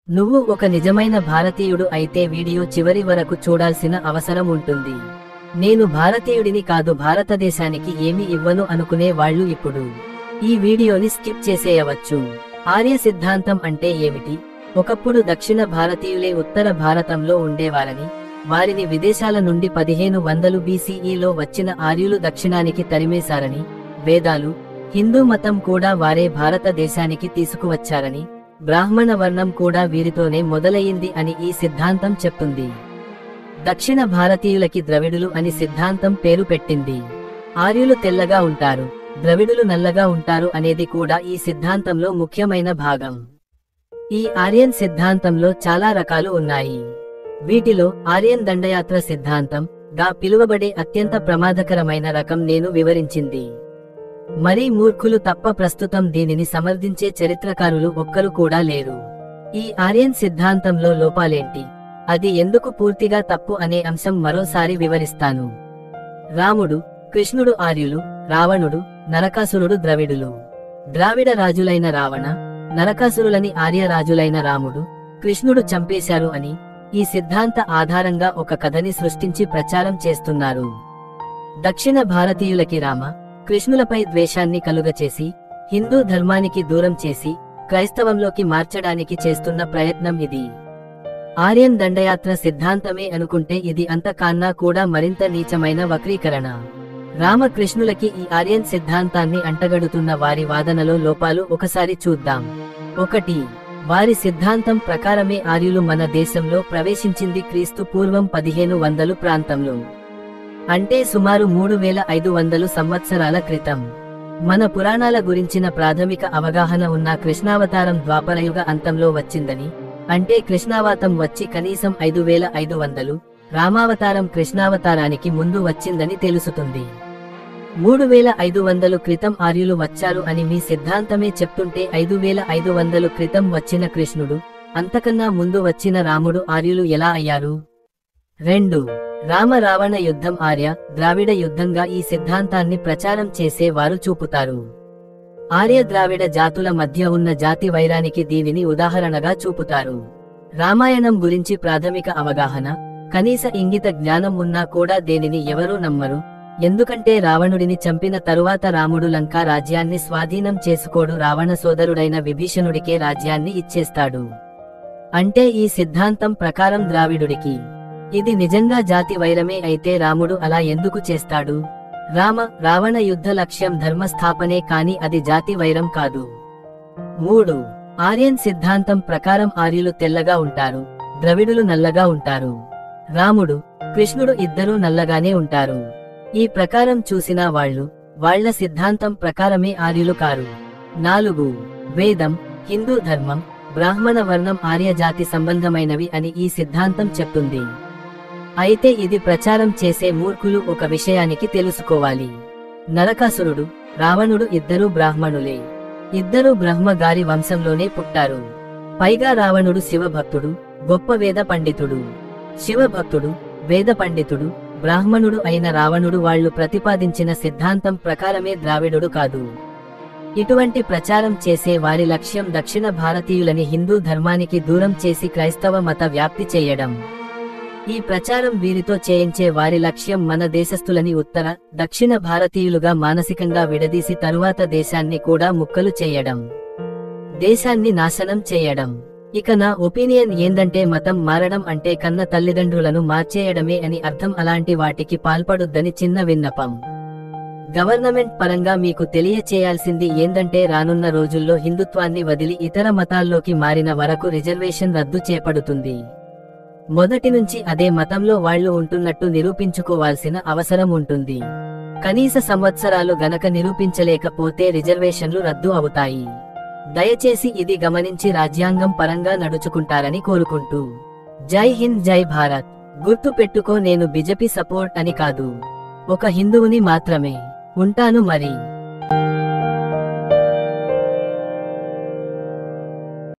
నువ్వు ఒక నిజమైన భారతీయుడు అయితే వీడియో చివరి వరకు చూడాల్సిన అవసరం ఉంటుంది. నేను భారతీయుడిని కాదు, భారతదేశానికి ఏమి ఇవ్వను అనుకునే వాళ్ళు ఇప్పుడు ఈ వీడియోని స్కిప్ చేసేయవచ్చు. ఆర్య సిద్ధాంతం అంటే ఏమిటి? ఒకప్పుడు దక్షిణ భారతీయులే ఉత్తర భారతంలో ఉండేవారని, వారిని విదేశాల నుండి 1500 BCEలో వచ్చిన ఆర్యులు దక్షిణానికి తరిమేశారని, వేదాలు, హిందూ మతం కూడా వారే భారతదేశానికి తీసుకువచ్చారని, బ్రాహ్మణ వర్ణం కూడా వీరితోనే మొదలయ్యింది అని ఈ సిద్ధాంతం చెప్తుంది. దక్షిణ భారతీయులకి ద్రవిడులు అని సిద్ధాంతం పేరు పెట్టింది. ఆర్యులు తెల్లగా ఉంటారు, ద్రవిడులు నల్లగా ఉంటారు అనేది కూడా ఈ సిద్ధాంతంలో ముఖ్యమైన భాగం. ఈ ఆర్యన్ సిద్ధాంతంలో చాలా రకాలు ఉన్నాయి. వీటిలో ఆర్యన్ దండయాత్ర సిద్ధాంతం గా పిలువబడే అత్యంత ప్రమాదకరమైన రకం నేను వివరించింది. మరీ మూర్ఖులు తప్ప ప్రస్తుతం దీనిని సమర్థించే చరిత్రకారులు ఒక్కరు కూడా లేరు. ఈ ఆర్యన్ సిద్ధాంతంలో లోపాలేంటి, అది ఎందుకు పూర్తిగా తప్పు అనే అంశం మరోసారి వివరిస్తాను. రాముడు, కృష్ణుడు ఆర్యులు, రావణుడు, నరకాసురుడు ద్రవిడులు. ద్రావిడ రాజులైన రావణ, నరకాసురులని ఆర్య రాజులైన రాముడు, కృష్ణుడు చంపేశారు అని ఈ సిద్ధాంత ఆధారంగా ఒక కథని సృష్టించి ప్రచారం చేస్తున్నారు. దక్షిణ భారతీయులకి రామ, కృష్ణులపై ద్వేషాన్ని కలుగచేసి హిందూ ధర్మానికి దూరం చేసి క్రైస్తవంలోకి మార్చడానికి చేస్తున్న ప్రయత్నం ఇది. ఆర్యన్ దండయాత్ర సిద్ధాంతమే అనుకుంటే ఇది అంతకన్నా కూడా మరింత నీచమైన వక్రీకరణ. రామకృష్ణులకి ఈ ఆర్యన్ సిద్ధాంతాన్ని అంటగడుతున్న వారి వాదనలో లోపాలు ఒకసారి చూద్దాం. 1. వారి సిద్ధాంతం ప్రకారమే ఆర్యులు మన దేశంలో ప్రవేశించింది క్రీస్తు పూర్వం 1500 ప్రాంతంలో, అంటే సుమారు 3500 సంవత్సరాల క్రితం. మన పురాణాల గురించిన ప్రాథమిక అవగాహన ఉన్న కృష్ణావతారం ద్వాపరయుగ అంతంలో వచ్చిందని, అంటే కృష్ణావతారం వచ్చి కనీసం 5500, రామావతారం కృష్ణావతారానికి ముందు వచ్చిందని తెలుసుతుంది. 3500 క్రితం ఆర్యులు వచ్చారు అని మీ సిద్ధాంతమే చెప్తుంటే 5500 క్రితం వచ్చిన కృష్ణుడు, అంతకన్నా ముందు వచ్చిన రాముడు ఆర్యులు ఎలా అయ్యారు? 2. రామ రావణ యుద్ధం ఆర్య ద్రావిడ యుద్ధంగా ఈ సిద్ధాంతాన్ని ప్రచారం చేసే వారు చూపుతారు. ఆర్య ద్రావిడ జాతుల మధ్య ఉన్న జాతి వైరానికి దీనిని ఉదాహరణగా చూపుతారు. రామాయణం గురించి ప్రాథమిక అవగాహన, కనీస ఇంగిత జ్ఞానం ఉన్నా కూడా దేనిని ఎవరూ నమ్మరు. ఎందుకంటే రావణుడిని చంపిన తరువాత రాముడు లంకా రాజ్యాన్ని స్వాధీనం చేసుకోడు, రావణ సోదరుడైన విభీషణుడికే రాజ్యాన్ని ఇచ్చేస్తాడు. అంటే ఈ సిద్ధాంతం ప్రకారం ద్రావిడుడికి ఇది నిజంగా జాతి వైరమే అయితే రాముడు అలా ఎందుకు చేస్తాడు? రావణ యుద్ధ లక్ష్యం ధర్మస్థాపనే కాని అది జాతి వైరం కాదు. 3. ఆర్యన్ సిద్ధాంతం ప్రకారం ఆర్యులు తెల్లగా ఉంటారు, ద్రవిడులు నల్లగా ఉంటారు. రాముడు, కృష్ణుడు ఇద్దరూ నల్లగానే ఉంటారు. ఈ ప్రకారం చూసిన వాళ్ళ సిద్ధాంతం ప్రకారమే ఆర్యులు కారు. 4. వేదం, హిందూ ధర్మం, బ్రాహ్మణ వర్ణం ఆర్య జాతి సంబంధమైనవి అని ఈ సిద్ధాంతం చెప్తుంది. అయితే ఇది ప్రచారం చేసే మూర్ఖులు ఒక విషయానికి తెలుసుకోవాలి. నరకాసురుడు, రావణుడు ఇద్దరూ బ్రాహ్మణులే. ఇద్దరూ బ్రహ్మ గారి వంశంలోనే పుట్టారు. పైగా రావణుడు శివభక్తుడు, గొప్ప వేద పండితుడు. శివభక్తుడు, వేద పండితుడు, బ్రాహ్మణుడు అయిన రావణుడు వాళ్ళు ప్రతిపాదించిన సిద్ధాంతం ప్రకారమే ద్రావిడుడు కాదు. ఇటువంటి ప్రచారం చేసే వారి లక్ష్యం దక్షిణ భారతీయులని హిందూ ధర్మానికి దూరం చేసి క్రైస్తవ మత వ్యాప్తి చేయడం. ఈ ప్రచారం వీరితో చేయించే వారి లక్ష్యం మన దేశస్థులని ఉత్తర, దక్షిణ భారతీయులుగా మానసికంగా విడదీసి తరువాత దేశాన్ని కూడా ముక్కలు చేయడం, దేశాన్ని నాశనం చేయడం. ఇక నా ఒపీనియన్ ఏందంటే మతం మారడం అంటే కన్న తల్లిదండ్రులను మార్చేయడమే అని అర్థం. అలాంటి వాటికి పాల్పడొద్దని చిన్న విన్నపం. గవర్నమెంట్ పరంగా మీకు తెలియచేయాల్సింది ఏందంటే రానున్న రోజుల్లో హిందుత్వాన్ని వదిలి ఇతర మతాల్లోకి మారిన వరకు రిజర్వేషన్ రద్దు చేపడుతుంది. మొదటి నుంచి అదే మతంలో వాళ్ళు ఉంటున్నట్టు నిరూపించుకోవాల్సిన అవసరం ఉంటుంది. కనీస సంవత్సరాలు గనక నిరూపించలేకపోతే రిజర్వేషన్లు రద్దు అవుతాయి. దయచేసి ఇది గమనించి రాజ్యాంగం పరంగా నడుచుకుంటారని కోరుకుంటూ జై హింద్, జై భారత్. గుర్తు పెట్టుకో, నేను బీజేపీ సపోర్ట్ అని కాదు, ఒక హిందువుని మాత్రమే. ఉంటాను మరి.